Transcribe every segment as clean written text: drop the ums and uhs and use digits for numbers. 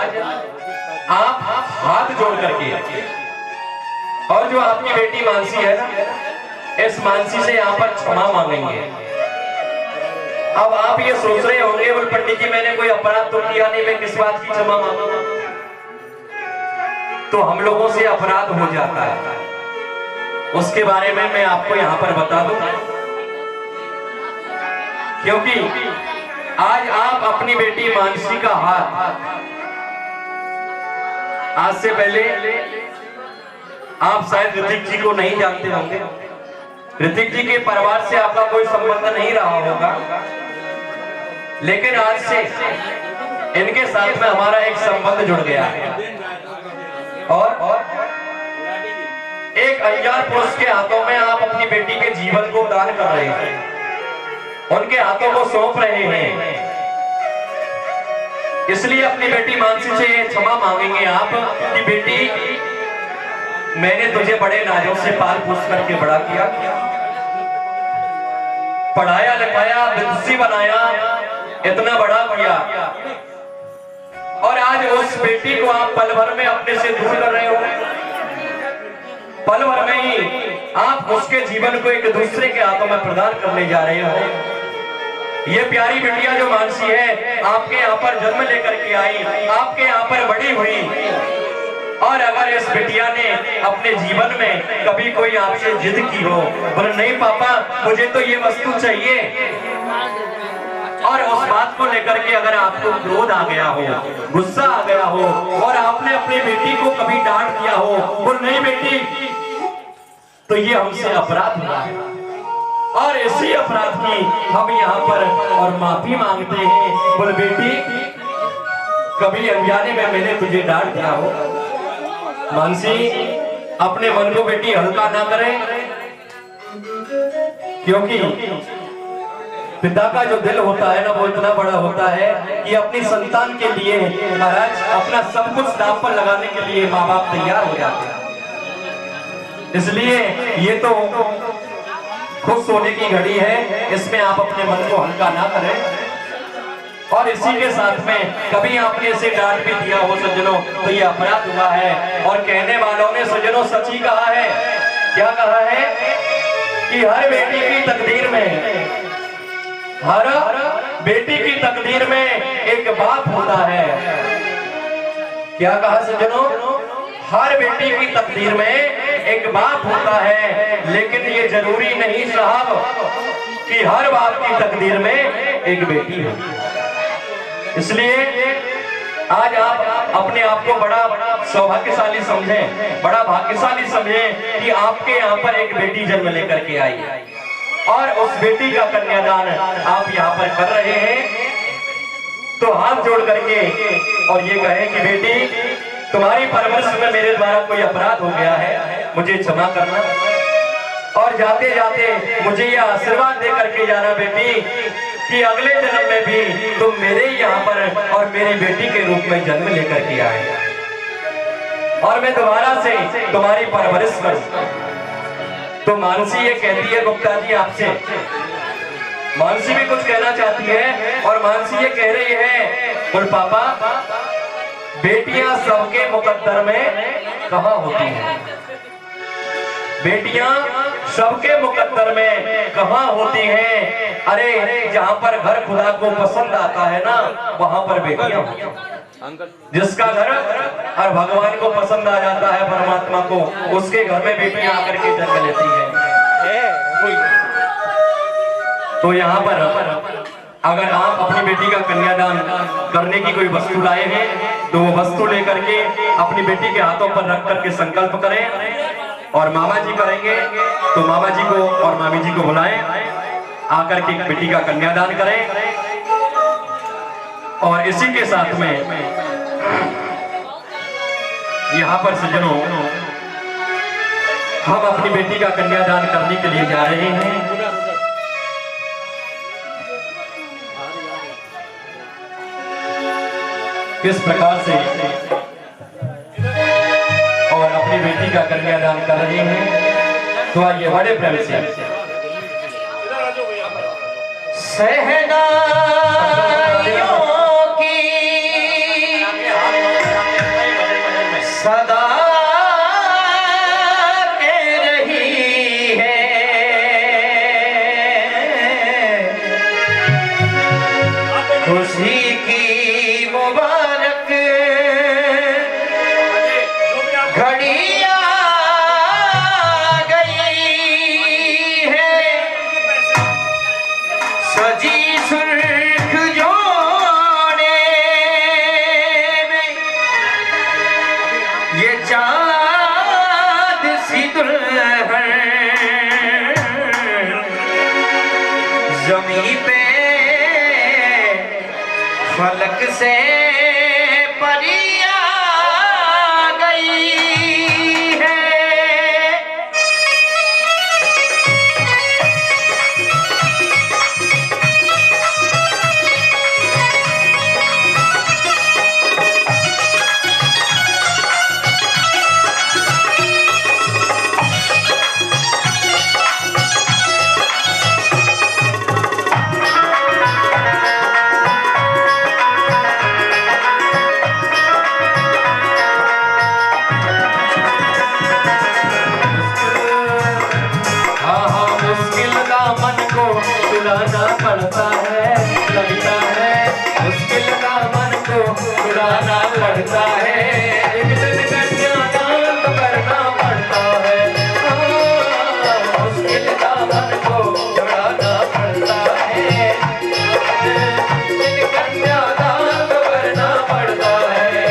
आप हाथ जोड़ करके और जो आपकी बेटी मानसी है ना, इस मानसी से यहाँ पर क्षमा मांगेंगे। अब आप ये सोच रहे होंगे बोल पंडित जी मैंने कोई अपराध तो किया नहीं, मैं किस बात की क्षमा मांगूंगा। तो हम लोगों से अपराध हो जाता है, उसके बारे में मैं आपको यहाँ पर बता दूं। क्योंकि आज आप अपनी बेटी मानसी का हाथ, आज से पहले आप शायद ऋतिक जी को नहीं जानते होंगे, ऋतिक जी के परिवार से आपका कोई संबंध नहीं रहा होगा, लेकिन आज से इनके साथ में हमारा एक संबंध जुड़ गया है। और एक अनजान पुरुष के हाथों में आप अपनी बेटी के जीवन को दान कर रहे हैं, उनके हाथों को सौंप रहे हैं। इसलिए अपनी बेटी मानसी से क्षमा मांगेंगे आप कि बेटी मैंने तुझे बड़े नाजों से पाल पोस करके बड़ा किया, पढ़ाया लिखाया, विदुषी बनाया, इतना बड़ा किया, और आज उस बेटी को आप पल भर में अपने से दूर कर रहे हो। पल भर में ही आप उसके जीवन को एक दूसरे के हाथों में प्रदान करने जा रहे हो। ये प्यारी बिटिया जो मानसी है, आपके यहाँ पर जन्म लेकर के आई, आपके यहाँ पर बड़ी हुई, और अगर इस बिटिया ने अपने जीवन में कभी कोई आपसे जिद की हो, बोले नहीं पापा मुझे तो ये वस्तु चाहिए, और उस बात को लेकर के अगर आपको क्रोध आ गया हो, गुस्सा आ गया हो, और आपने अपनी बेटी को कभी डांट दिया हो, बोल नहीं बेटी, तो ये हमसे अपराध हुआ है, और इसी अपराध की हम यहाँ पर और माफी मांगते हैं। बोल बेटी कभी अनजाने में मैंने तुझे डांट दिया हो। मानसी अपने मन को बेटी हल्का ना करे, क्योंकि पिता का जो दिल होता है ना वो इतना बड़ा होता है कि अपनी संतान के लिए महाराज अपना सब कुछ दांव पर लगाने के लिए माँ बाप तैयार हो जाते हैं। इसलिए ये तो खुश होने की घड़ी है, इसमें आप अपने मन को हल्का ना करें। और इसी के साथ में कभी आपने इसे डांट भी दिया हो सज्जनों, तो ये अपराध हुआ है। और कहने वालों ने सज्जनों सच ही कहा है। क्या कहा है कि हर बेटी की तकदीर में, हर बेटी की तकदीर में एक बाप होता है। क्या कहा सज्जनों? हर बेटी की तकदीर में एक बाप होता है, लेकिन ये जरूरी नहीं साहब कि हर बाप की तकदीर में एक बेटी हो। इसलिए आज आप अपने आप को बड़ा सौभाग्यशाली समझें, बड़ा भाग्यशाली समझें कि आपके यहाँ पर एक बेटी जन्म लेकर के आई, और उस बेटी का कन्यादान आप यहाँ पर कर रहे हैं। तो हाथ जोड़ करके और ये कहें कि बेटी तुम्हारी परवरिश में मेरे द्वारा कोई अपराध हो गया है, मुझे क्षमा करना, और जाते जाते मुझे यह आशीर्वाद दे करके जाना बेटी कि अगले जन्म में भी तुम मेरे यहाँ पर और मेरी बेटी के रूप में जन्म लेकर के आए, और मैं दोबारा से तुम्हारी परवरिश करूं। तो मानसी ये कहती है गुप्ता जी आपसे, मानसी भी कुछ कहना चाहती है, और मानसी ये कह रही है बोल पापा बेटियां सबके मुकद्दर में कहाँ होती हैं, बेटियां सबके मुकद्दर में कहाँ होती हैं। अरे जहाँ पर घर खुदा को पसंद आता है ना, वहां पर बेटियां होती हैं। जिसका घर और भगवान को पसंद आ जाता है, परमात्मा को, उसके घर में बेटियां आकर के जन्म लेती है। तो यहाँ पर अगर आप अपनी बेटी का कन्यादान करने की कोई वस्तु लाए हैं, तो वो वस्तु लेकर के अपनी बेटी के हाथों पर रख करके संकल्प करें, और मामा जी करेंगे तो मामा जी को और मामी जी को बुलाएं, आकर के बेटी का कन्यादान करें। और इसी के साथ में यहाँ पर सज्जनों हम अपनी बेटी का कन्यादान करने के लिए जा रहे हैं। किस प्रकार से और अपनी बेटी का कन्यादान कर रहे हैं, तो आइए बड़े प्रेम से सहना की घड़ी आ गई है सजी सुर्ख जोड़े में, ये चाँद सी दुल्हन ज़मीं पे फलक से परी आ गई है। छुड़ाना पड़ता है, लगता है मुश्किल का मन को छुड़ाना पड़ता है, एक दिन कन्यादान करना पड़ता है, मुश्किल का मन को छुड़ाना पड़ता है, एक दिन कन्यादान करना पड़ता है।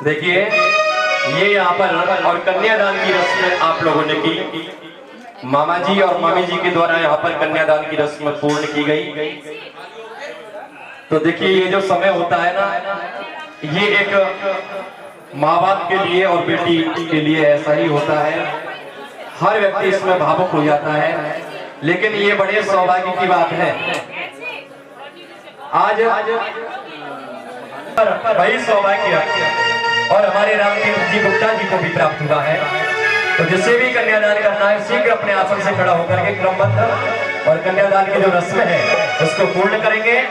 देखिए ये यहाँ पर और कन्यादान की रस्म आप लोगों ने की। मामा जी और मामी जी के द्वारा यहाँ पर कन्यादान की रस्म पूर्ण की गई। तो देखिए ये जो समय होता है ना, ये एक माँ बाप के लिए और बेटी के लिए ऐसा ही होता है। हर व्यक्ति इसमें भावुक हो जाता है, लेकिन ये बड़े सौभाग्य की बात है। आज वही सौभाग्य और हमारे रामदेव जी गुप्ता जी को भी प्राप्त हुआ है। तो जिसे भी कन्यादान करना है शीघ्र अपने आसन से खड़ा होकर के क्रमबद्ध और कन्यादान की जो रस्म है उसको पूर्ण करेंगे।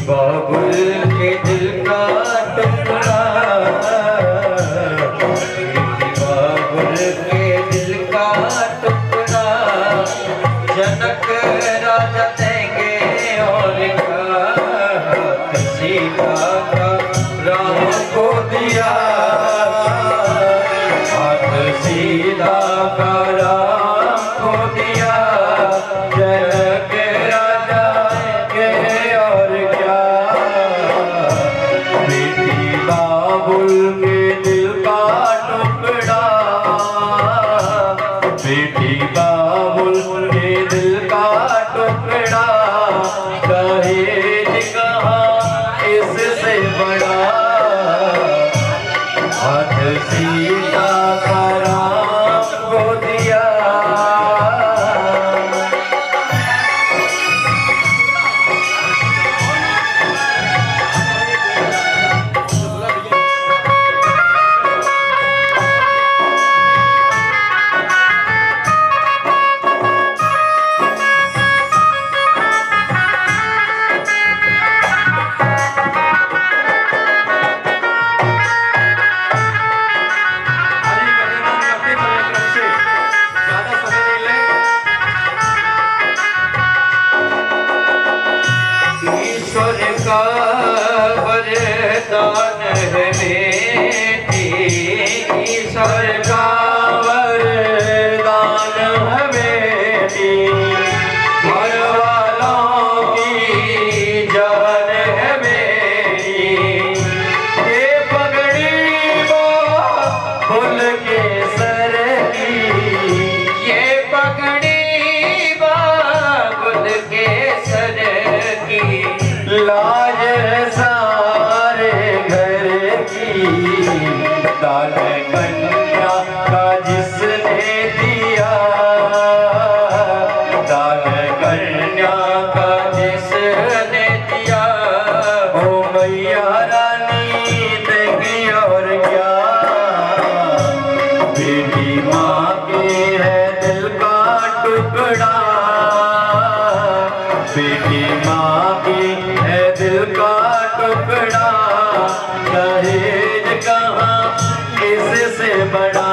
बाबुल के दिल का टुकड़ा, बाबुल के दिल का टुकड़ा, जनक राजा देंगे और सीता का राम को दिया, हाथ सीता का राम को दिया, जनक राजा के और बाबुल के दिल का टुकड़ा, बेटी बाबुल के दिल का टुकड़ा, दहेज कहाँ इससे बड़ा, हाथ सीता का राम को दिया। वरदान है बेटी, ईश्वर का वरदान है बेटी, घर वालों की जान है बेटी, ये पगड़ी बाबुल के सर की, ये पगड़ी बाबुल के सर की, लाज सारे घर की, दान कन्या का जिसने दिया, दान कन्या का जिसने दिया, ओ मैया रानी देगी और क्या, बेटी माँ के है दिल का टुकड़ा, बेटी माँ की है दिल का टुकड़ा, दहेज कहाँ इससे बड़ा।